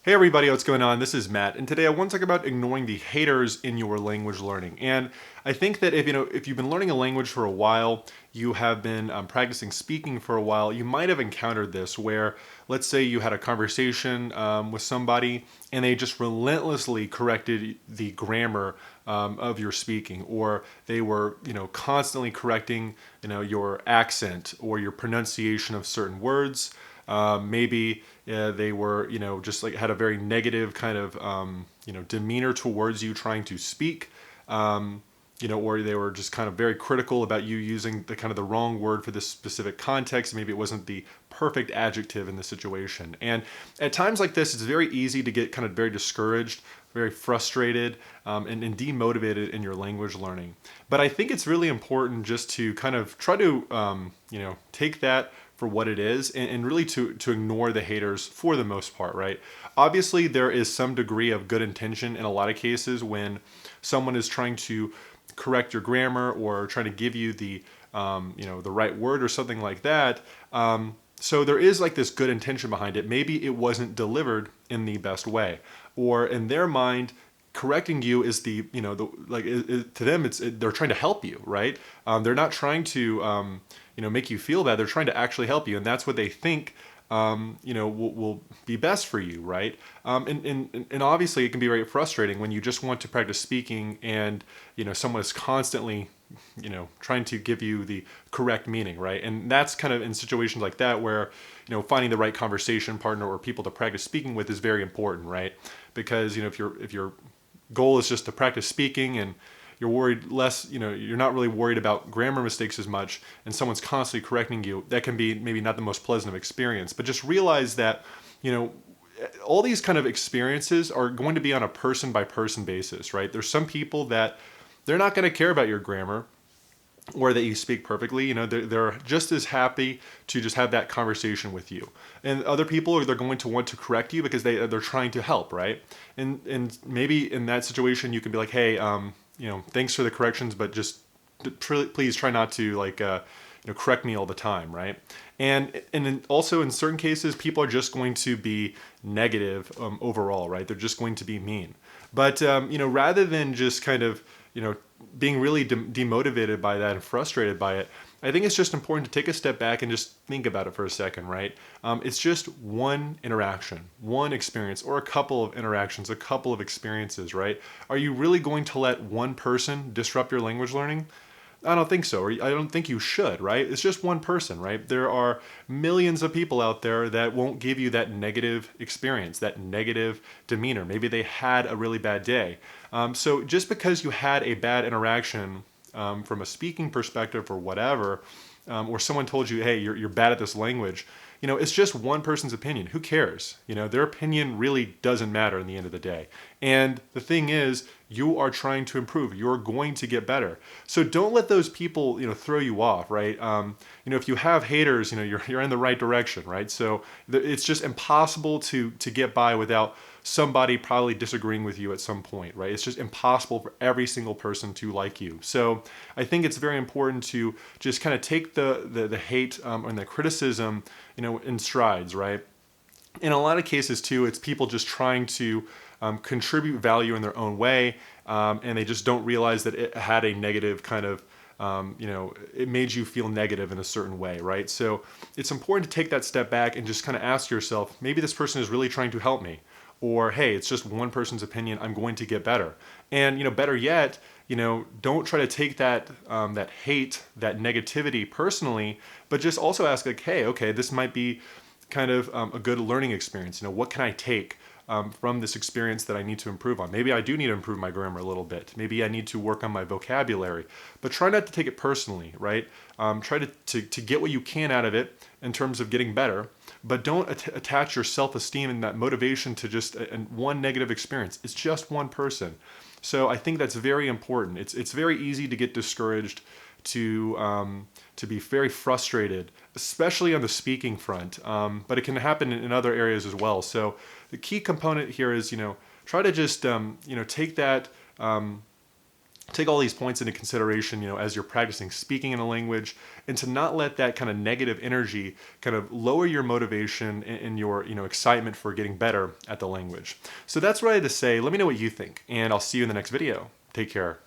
Hey everybody, what's going on? This is Matt, and today I want to talk about ignoring the haters in your language learning. And I think that if you've been learning a language for a while, you have been practicing speaking for a while, you might have encountered this where, let's say you had a conversation with somebody and they just relentlessly corrected the grammar of your speaking, or they were constantly correcting your accent or your pronunciation of certain words. Maybe they were, just like had a very negative kind of, demeanor towards you trying to speak, or they were just kind of very critical about you using the kind of the wrong word for this specific context. Maybe it wasn't the perfect adjective in the situation. And at times like this, it's very easy to get kind of very discouraged, very frustrated, and demotivated in your language learning. But I think it's really important just to kind of try to, take that for what it is, and really to ignore the haters for the most part, right? Obviously, there is some degree of good intention in a lot of cases when someone is trying to correct your grammar or trying to give you the right word or something like that. So there is like this good intention behind it. Maybe it wasn't delivered in the best way, or in their mind, correcting you is to them they're trying to help you, right? They're not trying to make you feel bad. They're trying to actually help you, and that's what they think will be best for you, right? And obviously it can be very frustrating when you just want to practice speaking and someone is constantly trying to give you the correct meaning, right? And that's kind of in situations like that where finding the right conversation partner or people to practice speaking with is very important, right? Because if your goal is just to practice speaking and you're worried less, you're not really worried about grammar mistakes as much, and someone's constantly correcting you, that can be maybe not the most pleasant of experience. But just realize that, all these kind of experiences are going to be on a person by person basis, right? There's some people that they're not going to care about your grammar or that you speak perfectly. They're just as happy to just have that conversation with you. And other people they're going to want to correct you because they're trying to help, right? And maybe in that situation you can be like, hey, thanks for the corrections, but just please try not to correct me all the time, right? And also in certain cases, people are just going to be negative overall, right? They're just going to be mean. But rather than just kind of being really demotivated by that and frustrated by it, I think it's just important to take a step back and just think about it for a second, right? It's just one interaction, one experience, or a couple of interactions, a couple of experiences, right? Are you really going to let one person disrupt your language learning? I don't think so, or I don't think you should, right? It's just one person, right? There are millions of people out there that won't give you that negative experience, that negative demeanor. Maybe they had a really bad day. So just because you had a bad interaction from a speaking perspective or whatever, or someone told you, hey, you're bad at this language, it's just one person's opinion. Who cares? Their opinion really doesn't matter in the end of the day. And the thing is, you are trying to improve. You're going to get better. So don't let those people, throw you off, right? If you have haters, you're in the right direction, right? So it's just impossible to get by without somebody probably disagreeing with you at some point, right? It's just impossible for every single person to like you. So I think it's very important to just kind of take the hate and the criticism, in strides, right? In a lot of cases too, it's people just trying to contribute value in their own way, and they just don't realize that it had a negative kind of it made you feel negative in a certain way, right? So it's important to take that step back and just kind of ask yourself, maybe this person is really trying to help me, or hey, it's just one person's opinion, I'm going to get better. And better yet, don't try to take that that hate, that negativity personally, but just also ask like, hey, okay, this might be kind of a good learning experience. What can I take from this experience that I need to improve on? Maybe I do need to improve my grammar a little bit. Maybe I need to work on my vocabulary. But try not to take it personally, right? Try to get what you can out of it in terms of getting better, but don't attach your self-esteem and that motivation to just one negative experience. It's just one person. So I think that's very important. It's very easy to get discouraged, to be very frustrated, especially on the speaking front. But it can happen in other areas as well. So the key component here is try to just take that take all these points into consideration, as you're practicing speaking in a language, and to not let that kind of negative energy kind of lower your motivation and your, excitement for getting better at the language. So that's what I had to say. Let me know what you think, and I'll see you in the next video. Take care.